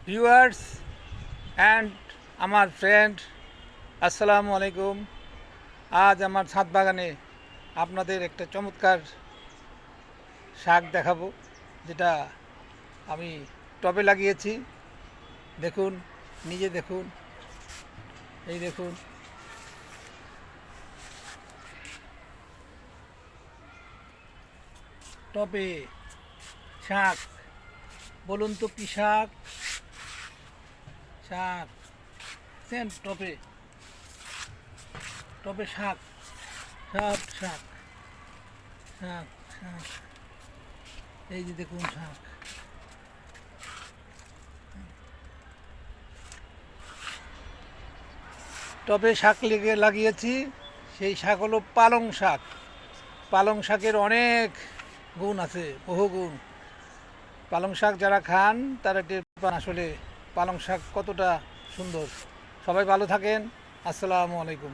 Viewers and আমার friend, আসসালামু আলাইকুম। আজ আমার ছাদ বাগানে আপনাদের একটা চমৎকার শাক দেখাবো, যেটা আমি টবে লাগিয়েছি। দেখুন, নিজে দেখুন, এই দেখুন। টবে শাক, বলুন তো কি শাক? শাক সেন টবে, টবে শাক, সব শাক, শাক, শাক। এই যে দেখুন শাক। টবে শাক লাগিয়েছি। সেই শাক হলো পালং শাক। পালং শাকের অনেক গুণ আছে, বহু গুণ। পালং শাক যারা খান তারা টের পান আসলে পালং শাক কতটা সুন্দর। সবাই ভালো থাকেন। আসসালামু আলাইকুম।